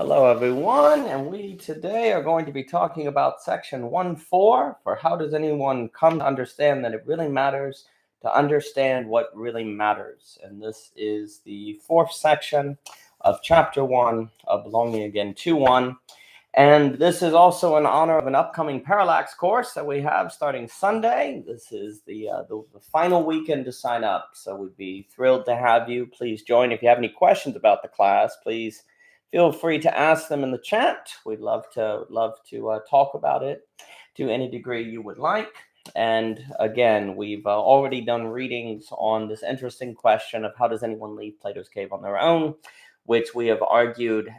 Hello, everyone, and we today are going to be talking about section 1.4 for how does anyone come to understand that it really matters to understand what really matters. And this is the fourth section of chapter 1 of Belonging Again II.1. And this is also in honor of an upcoming Parallax course that we have starting Sunday. This is the final weekend to sign up, so we'd be thrilled to have you. Please join. If you have any questions about the class, please feel free to ask them in the chat. We'd love to talk about it to any degree you would like. And again, we've already done readings on this interesting question of how does anyone leave Plato's cave on their own, which we have argued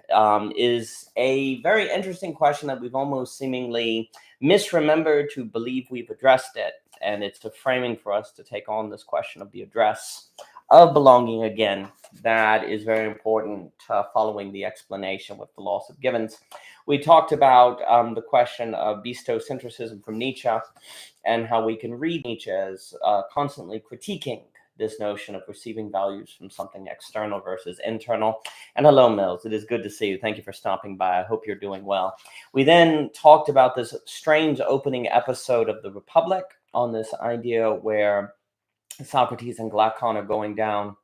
is a very interesting question that we've almost seemingly misremembered to believe we've addressed it. And it's a framing for us to take on this question of the address of belonging again. That is very important following the explanation with the loss of givens. We talked about the question of bestocentrism from Nietzsche and how we can read Nietzsche as constantly critiquing this notion of receiving values from something external versus internal. And hello, Mills. It is good to see you. Thank you for stopping by. I hope you're doing well. We then talked about this strange opening episode of The Republic on this idea where Socrates and Glaucon are going down.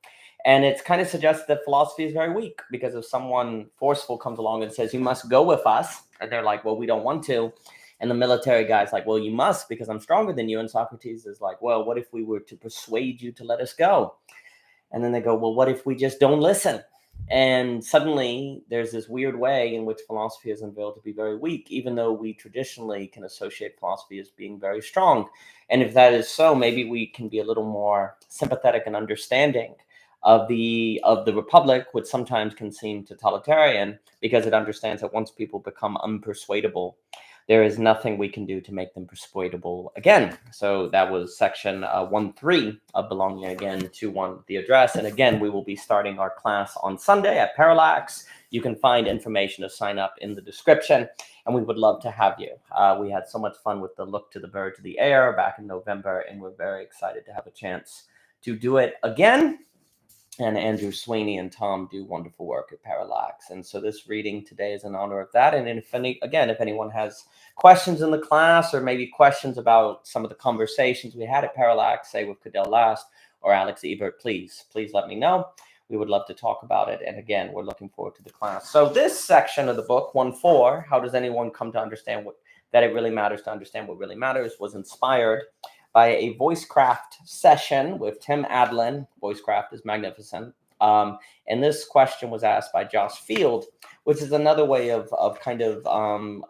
And it's kind of suggests that philosophy is very weak, because if someone forceful comes along and says, you must go with us, and they're like, well, we don't want to. And the military guy's like, well, you must because I'm stronger than you. And Socrates is like, well, what if we were to persuade you to let us go? And then they go, well, what if we just don't listen? And suddenly there's this weird way in which philosophy is unveiled to be very weak, even though we traditionally can associate philosophy as being very strong. And if that is so, maybe we can be a little more sympathetic and understanding of the Republic, which sometimes can seem totalitarian, because it understands that once people become unpersuadable, there is nothing we can do to make them persuadable again. So that was section 1.3 of Belonging Again II.1, the address. And again, we will be starting our class on Sunday at Parallax. You can find information to sign up in the description, and we would love to have you. We had so much fun with the Look to the Bird to the Air back in November, and we're very excited to have a chance to do it again. And Andrew Sweeney and Tom do wonderful work at Parallax. And so this reading today is in honor of that. And if anyone has questions in the class, or maybe questions about some of the conversations we had at Parallax, say with Cadell Last or Alex Ebert, please let me know. We would love to talk about it. And again, we're looking forward to the class. So this section of the book, 1.4, how does anyone come to understand that it really matters to understand what really matters, was inspired by a Voicecraft session with Tim Adalin. Voicecraft is magnificent. And this question was asked by Josh Field, which is another way of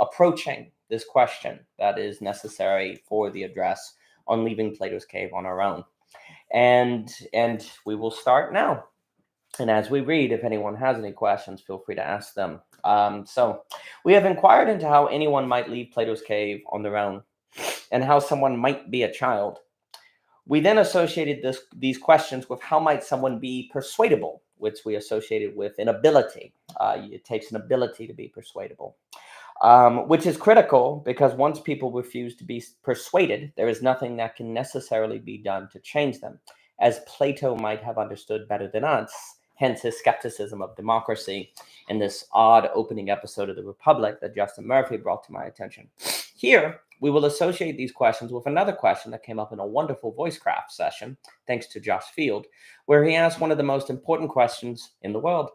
approaching this question that is necessary for the address on leaving Plato's cave on our own. And we will start now. And as we read, if anyone has any questions, feel free to ask them. So we have inquired into how anyone might leave Plato's cave on their own, and how someone might be a child. We then associated these questions with how might someone be persuadable, which we associated with an ability. It takes an ability to be persuadable, which is critical, because once people refuse to be persuaded, there is nothing that can necessarily be done to change them, as Plato might have understood better than us, hence his skepticism of democracy in this odd opening episode of The Republic that Justin Murphy brought to my attention. Here, we will associate these questions with another question that came up in a wonderful Voicecraft session, thanks to Josh Field, where he asked one of the most important questions in the world.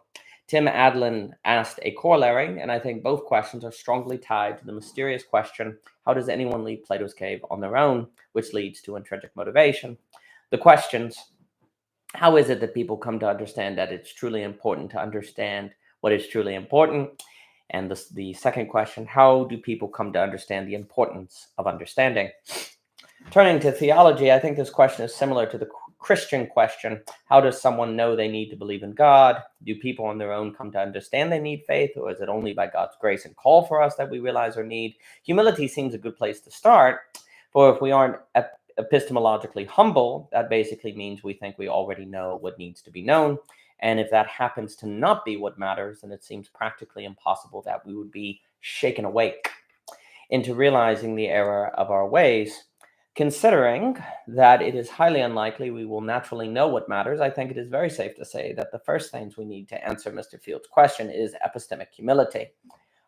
Tim Adalin asked a corollary, and I think both questions are strongly tied to the mysterious question, how does anyone leave Plato's cave on their own, which leads to intrinsic motivation. The questions, how is it that people come to understand that it's truly important to understand what is truly important? And the second question, how do people come to understand the importance of understanding? Turning to theology, I think this question is similar to the Christian question. How does someone know they need to believe in God? Do people on their own come to understand they need faith, or is it only by God's grace and call for us that we realize our need? Humility seems a good place to start, for if we aren't epistemologically humble, that basically means we think we already know what needs to be known. And if that happens to not be what matters, then it seems practically impossible that we would be shaken awake into realizing the error of our ways. Considering that it is highly unlikely we will naturally know what matters, I think it is very safe to say that the first things we need to answer Mr. Field's question is epistemic humility.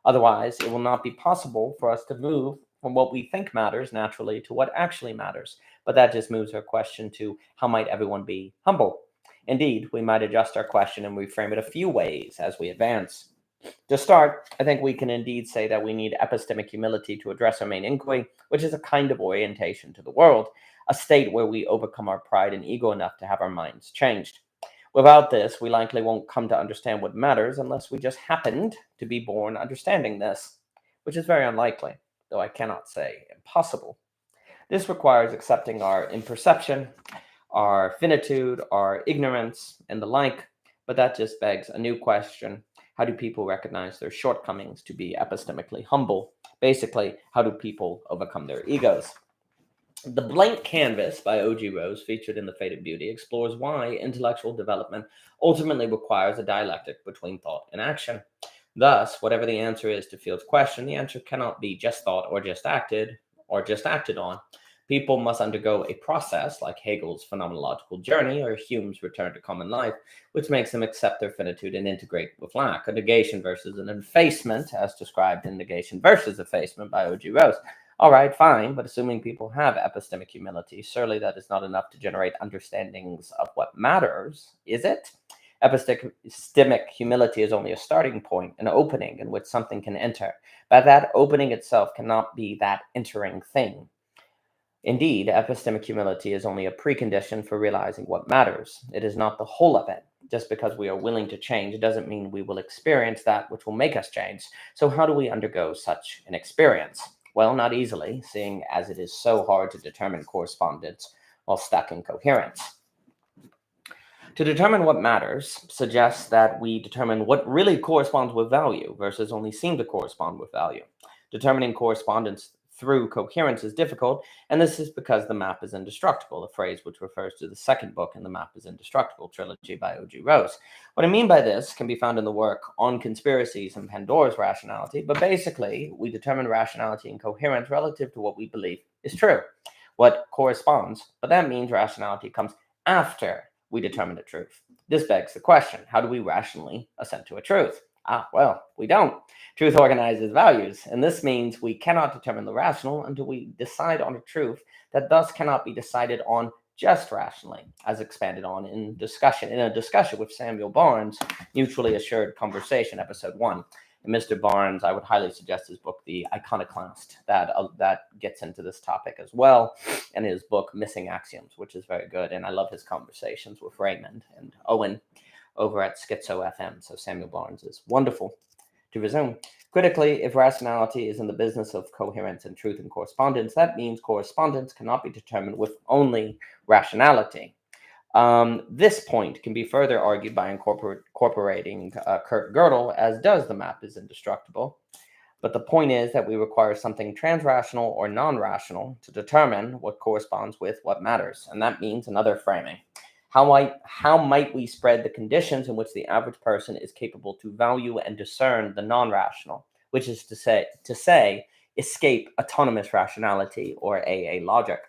Otherwise, it will not be possible for us to move from what we think matters naturally to what actually matters. But that just moves our question to how might everyone be humble? Indeed, we might adjust our question and reframe it a few ways as we advance. To start, I think we can indeed say that we need epistemic humility to address our main inquiry, which is a kind of orientation to the world, a state where we overcome our pride and ego enough to have our minds changed. Without this, we likely won't come to understand what matters unless we just happened to be born understanding this, which is very unlikely, though I cannot say impossible. This requires accepting our imperception, our finitude, our ignorance, and the like, but that just begs a new question. How do people recognize their shortcomings to be epistemically humble? Basically, how do people overcome their egos? The Blank Canvas by O.G. Rose, featured in The Fate of Beauty, explores why intellectual development ultimately requires a dialectic between thought and action. Thus, whatever the answer is to Field's question, the answer cannot be just thought or just acted on. People must undergo a process like Hegel's phenomenological journey or Hume's return to common life, which makes them accept their finitude and integrate with lack, a negation versus an effacement, as described in Negation versus Effacement by O.G. Rose. All right, fine, but assuming people have epistemic humility, surely that is not enough to generate understandings of what matters, is it? Epistemic humility is only a starting point, an opening in which something can enter, but that opening itself cannot be that entering thing. Indeed, epistemic humility is only a precondition for realizing what matters. It is not the whole of it. Just because we are willing to change doesn't mean we will experience that which will make us change. So how do we undergo such an experience? Well, not easily, seeing as it is so hard to determine correspondence while stuck in coherence. To determine what matters suggests that we determine what really corresponds with value versus only seem to correspond with value. Determining correspondence through coherence is difficult, and this is because the map is indestructible, a phrase which refers to the second book in the Map is Indestructible trilogy by O.G. Rose. What I mean by this can be found in the work On Conspiracies and Pandora's Rationality, but basically, we determine rationality and coherence relative to what we believe is true, what corresponds, but that means rationality comes after we determine the truth. This begs the question, how do we rationally assent to a truth? Well, we don't. Truth organizes values, and this means we cannot determine the rational until we decide on a truth that thus cannot be decided on just rationally, as expanded on in a discussion with Samuel Barnes, Mutually Assured Conversation, episode 1. And Mr. Barnes, I would highly suggest his book, The Iconoclast, that gets into this topic as well, and his book, Missing Axioms, which is very good. And I love his conversations with Raymond and Owen over at Schizo FM. So Samuel Barnes is wonderful. To resume, critically, if rationality is in the business of coherence and truth and correspondence, that means correspondence cannot be determined with only rationality. This point can be further argued by incorporating Kurt Gödel, as does the Map is Indestructible. But the point is that we require something transrational or non-rational to determine what corresponds with what matters. And that means another framing. How might we spread the conditions in which the average person is capable to value and discern the non-rational, which is to say, escape autonomous rationality or AA logic,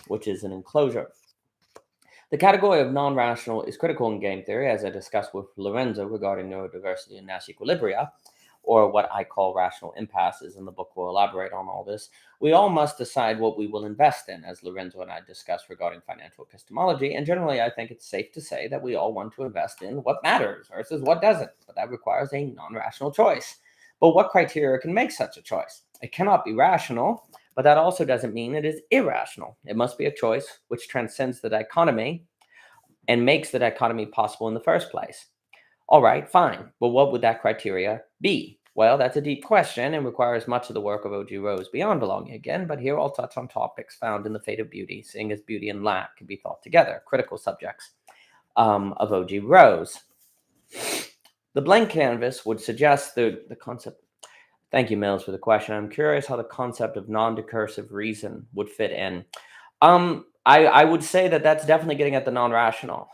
which is an enclosure. The category of non-rational is critical in game theory, as I discussed with Lorenzo regarding neurodiversity and Nash equilibria, or what I call rational impasses. In the book, we'll elaborate on all this. We all must decide what we will invest in, as Lorenzo and I discussed regarding financial epistemology, and generally I think it's safe to say that we all want to invest in what matters versus what doesn't, but that requires a non-rational choice. But what criteria can make such a choice? It cannot be rational, but that also doesn't mean it is irrational. It must be a choice which transcends the dichotomy and makes the dichotomy possible in the first place. All right, fine. But what would that criteria be? Well, that's a deep question and requires much of the work of O.G. Rose beyond belonging again, but here I'll touch on topics found in The Fate of Beauty, seeing as beauty and lack can be thought together, critical subjects of O.G. Rose. The Blank Canvas would suggest the concept. Thank you, Mills, for the question. I'm curious how the concept of non-decursive reason would fit in. I would say that that's definitely getting at the non-rational,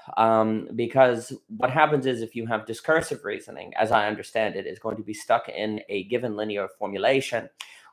because what happens is if you have discursive reasoning, as I understand it, is going to be stuck in a given linear formulation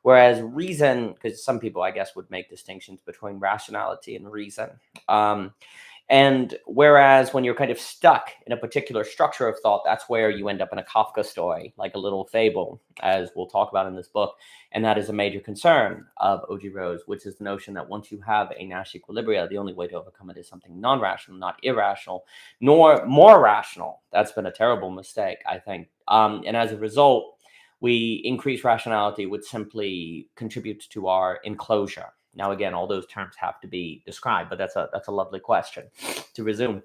Whereas reason, because some people, I guess, would make distinctions between rationality and reason. And whereas when you're kind of stuck in a particular structure of thought, that's where you end up in a Kafka story, like a little fable, as we'll talk about in this book. And that is a major concern of O.G. Rose, which is the notion that once you have a Nash equilibria, the only way to overcome it is something non-rational, not irrational, nor more rational. That's been a terrible mistake, I think. And as a result, we increase rationality, which simply contributes to our enclosure. Now, again, all those terms have to be described, but that's a lovely question. To resume,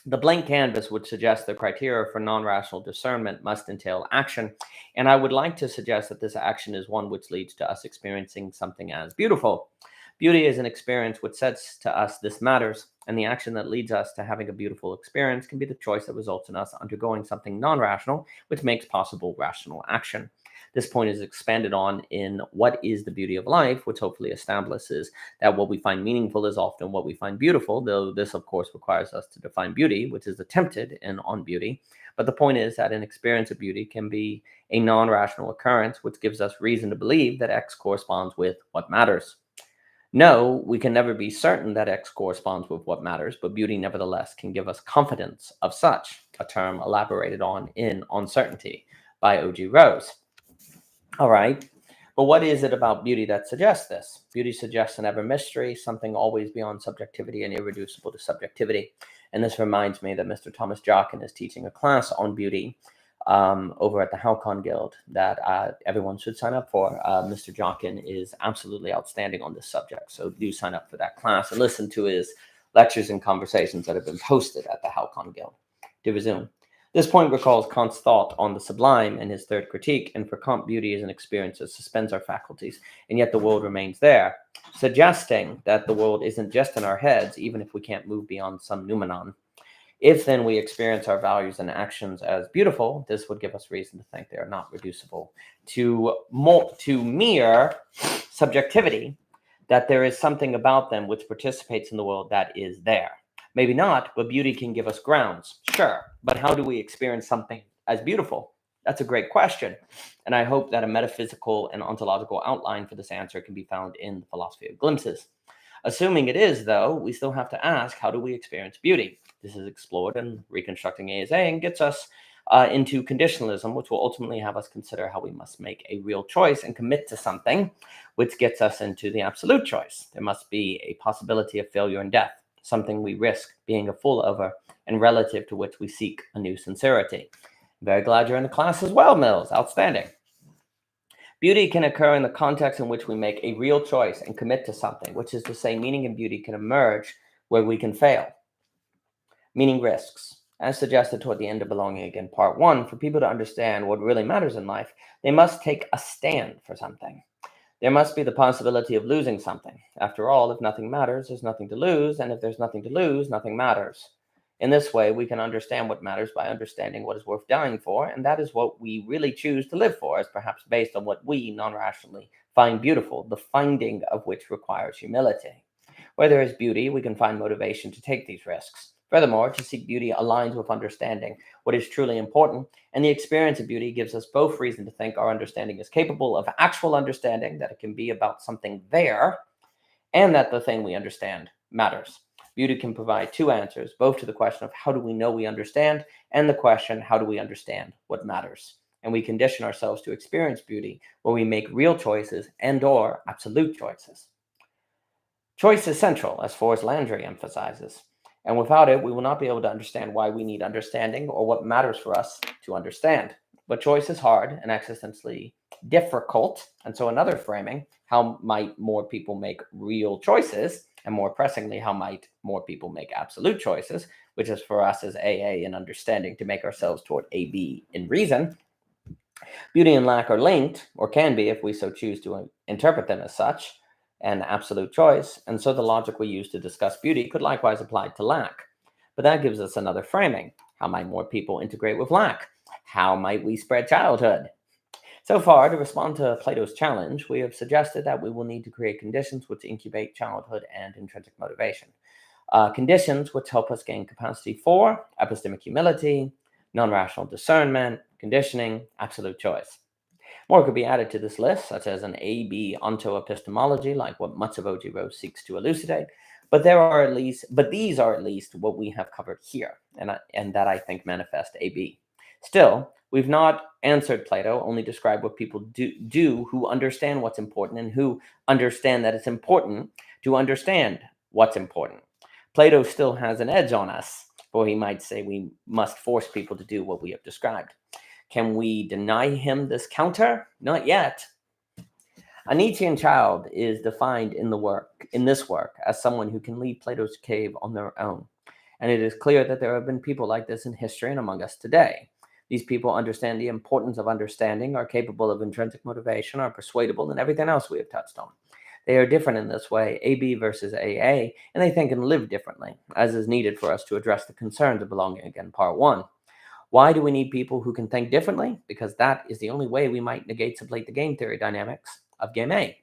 the blank canvas would suggest the criteria for non-rational discernment must entail action, and I would like to suggest that this action is one which leads to us experiencing something as beautiful. Beauty is an experience which says to us this matters, and the action that leads us to having a beautiful experience can be the choice that results in us undergoing something non-rational, which makes possible rational action. This point is expanded on in What is the Beauty of Life, which hopefully establishes that what we find meaningful is often what we find beautiful, though this, of course, requires us to define beauty, which is attempted in On Beauty. But the point is that an experience of beauty can be a non-rational occurrence, which gives us reason to believe that X corresponds with what matters. No, we can never be certain that X corresponds with what matters, but beauty nevertheless can give us confidence of such, a term elaborated on in Uncertainty by O.G. Rose. All right, but what is it about beauty that suggests this? Beauty suggests an ever mystery, something always beyond subjectivity and irreducible to subjectivity. And this reminds me that Mr. Thomas Jockin is teaching a class on beauty over at the Halcon Guild that everyone should sign up for. Mr. Jockin is absolutely outstanding on this subject, so do sign up for that class and listen to his lectures and conversations that have been posted at the Halcon Guild. To resume, this point recalls Kant's thought on the sublime in his third critique, and for Kant, beauty is an experience that suspends our faculties, and yet the world remains there, suggesting that the world isn't just in our heads, even if we can't move beyond some noumenon. If then we experience our values and actions as beautiful, this would give us reason to think they are not reducible to mere subjectivity, that there is something about them which participates in the world that is there. Maybe not, but beauty can give us grounds. Sure, but how do we experience something as beautiful? That's a great question, and I hope that a metaphysical and ontological outline for this answer can be found in the Philosophy of Glimpses. Assuming it is, though, we still have to ask, how do we experience beauty? This is explored in Reconstructing ASA and gets us into conditionalism, which will ultimately have us consider how we must make a real choice and commit to something, which gets us into the absolute choice. There must be a possibility of failure and death, something we risk being a fool over, and relative to which we seek a new sincerity. I'm very glad you're in the class as well, Mills. Outstanding. Beauty can occur in the context in which we make a real choice and commit to something, which is to say, meaning and beauty can emerge where we can fail. Meaning risks. As suggested toward the end of Belonging Again, Part 1, for people to understand what really matters in life, they must take a stand for something. There must be the possibility of losing something. After all, if nothing matters, there's nothing to lose, and if there's nothing to lose, nothing matters. In this way, we can understand what matters by understanding what is worth dying for, and that is what we really choose to live for, as perhaps based on what we, non-rationally, find beautiful, the finding of which requires humility. Where there is beauty, we can find motivation to take these risks. Furthermore, to seek beauty aligns with understanding what is truly important, and the experience of beauty gives us both reason to think our understanding is capable of actual understanding, that it can be about something there, and that the thing we understand matters. Beauty can provide two answers, both to the question of how do we know we understand, and the question, how do we understand what matters? And we condition ourselves to experience beauty where we make real choices and/or absolute choices. Choice is central, as Forrest Landry emphasizes. And without it, we will not be able to understand why we need understanding or what matters for us to understand. But choice is hard and existentially difficult. And so another framing, how might more people make real choices? And more pressingly, how might more people make absolute choices, which is for us as AA in understanding to make ourselves toward AB in reason. Beauty and lack are linked, or can be if we so choose to interpret them as such, an absolute choice, and so the logic we use to discuss beauty could likewise apply to lack. But that gives us another framing. How might more people integrate with lack? How might we spread childhood? So far, to respond to Plato's challenge, we have suggested that we will need to create conditions which incubate childhood and intrinsic motivation. Conditions which help us gain capacity for epistemic humility, non-rational discernment, conditioning, absolute choice. More could be added to this list, such as an A-B onto-epistemology, like what much of O.G. Rose seeks to elucidate. But these are at least what we have covered here, and that I think manifest A-B. Still, we've not answered Plato, only described what people do who understand what's important and who understand that it's important to understand what's important. Plato still has an edge on us, for he might say we must force people to do what we have described. Can we deny him this counter? Not yet. A Nietzschean child is defined in this work as someone who can leave Plato's cave on their own. And it is clear that there have been people like this in history and among us today. These people understand the importance of understanding, are capable of intrinsic motivation, are persuadable, and everything else we have touched on. They are different in this way, AB versus AA, and they think and live differently, as is needed for us to address the concerns of belonging again, part 1. Why do we need people who can think differently? Because that is the only way we might negate sublate the game theory dynamics of game A,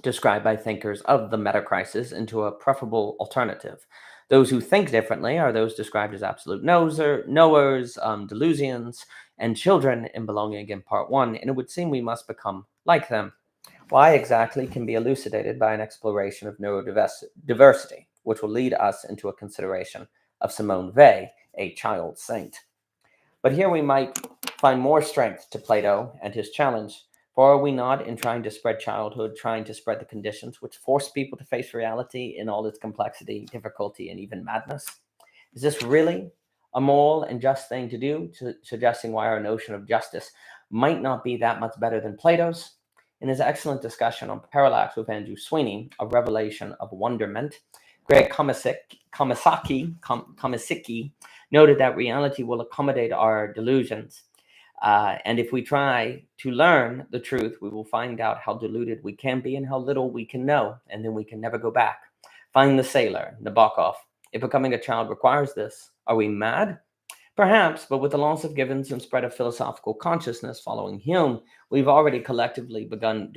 described by thinkers of the meta-crisis into a preferable alternative. Those who think differently are those described as absolute knowers, delusions, and children in belonging again, part 1, and it would seem we must become like them. Why exactly can be elucidated by an exploration of neurodiversity, which will lead us into a consideration of Simone Weil, a child saint. But here we might find more strength to Plato and his challenge, for are we not, in trying to spread childhood, trying to spread the conditions which force people to face reality in all its complexity, difficulty, and even madness? Is this really a moral and just thing to do, suggesting why our notion of justice might not be that much better than Plato's? In his excellent discussion on Parallax with Andrew Sweeney, A Revelation of Wonderment, Greg Komisicki noted that reality will accommodate our delusions. And if we try to learn the truth, we will find out how deluded we can be and how little we can know, and then we can never go back. Find the sailor, Nabokov. If becoming a child requires this, are we mad? Perhaps, but with the loss of Gibbons and spread of philosophical consciousness following Hume, we've already collectively begun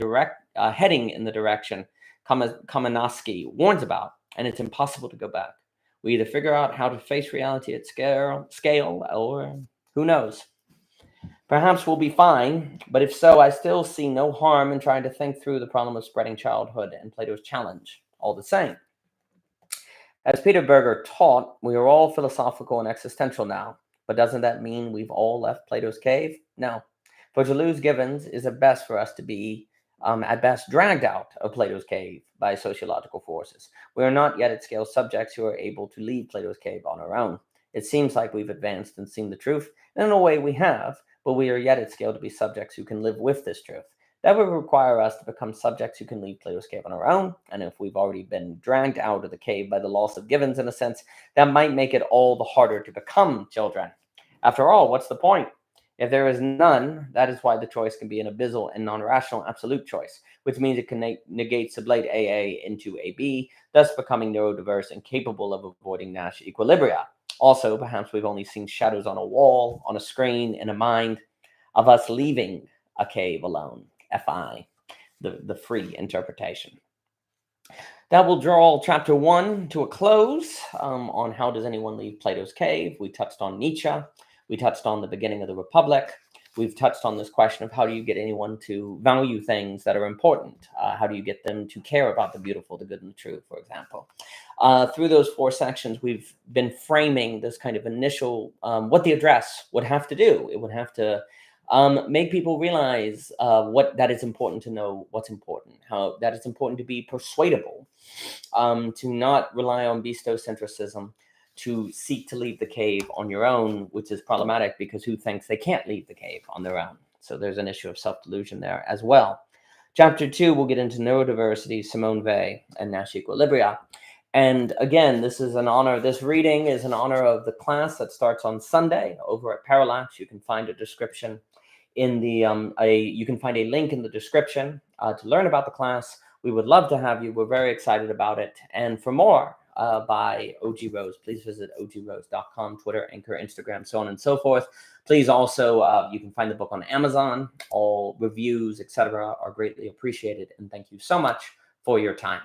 heading in the direction Kamenowski warns about, and it's impossible to go back. We either figure out how to face reality at scale, or who knows? Perhaps we'll be fine, but if so, I still see no harm in trying to think through the problem of spreading childhood and Plato's challenge, all the same. As Peter Berger taught, we are all philosophical and existential now, but doesn't that mean we've all left Plato's cave? No. For to lose Gibbons is at best for us to be, at best, dragged out of Plato's cave by sociological forces. We are not yet at scale subjects who are able to leave Plato's cave on our own. It seems like we've advanced and seen the truth, and in a way we have, but we are yet at scale to be subjects who can live with this truth. That would require us to become subjects who can leave Plato's cave on our own, and if we've already been dragged out of the cave by the loss of Gibbons in a sense, that might make it all the harder to become children. After all, what's the point? If there is none, that is why the choice can be an abyssal and non-rational absolute choice, which means it can negate sublate AA into AB, thus becoming neurodiverse and capable of avoiding Nash equilibria. Also, perhaps we've only seen shadows on a wall, on a screen, in a mind of us leaving a cave alone. FI, the free interpretation. That will draw chapter 1 to a close on how does anyone leave Plato's cave. We touched on Nietzsche. We touched on the beginning of the Republic. We've touched on this question of how do you get anyone to value things that are important? How do you get them to care about the beautiful, the good, and the true, for example? Through those 4 sections, we've been framing this kind of initial, what the address would have to do. It would have to make people realize that it's important to know what's important, how that it's important to be persuadable, to not rely on bestocentrism, to seek to leave the cave on your own, which is problematic because who thinks they can't leave the cave on their own? So there's an issue of self-delusion there as well. Chapter 2, we'll get into neurodiversity, Simone Weil, and Nash equilibria. And again, this is an honor. This reading is in honor of the class that starts on Sunday over at Parallax. You can find a description in the you can find a link in the description to learn about the class. We would love to have you. We're very excited about it. And for more by OG Rose, please visit ogrose.com, Twitter, Anchor, Instagram, so on and so forth. Please also, you can find the book on Amazon. All reviews, etc., are greatly appreciated. And thank you so much for your time.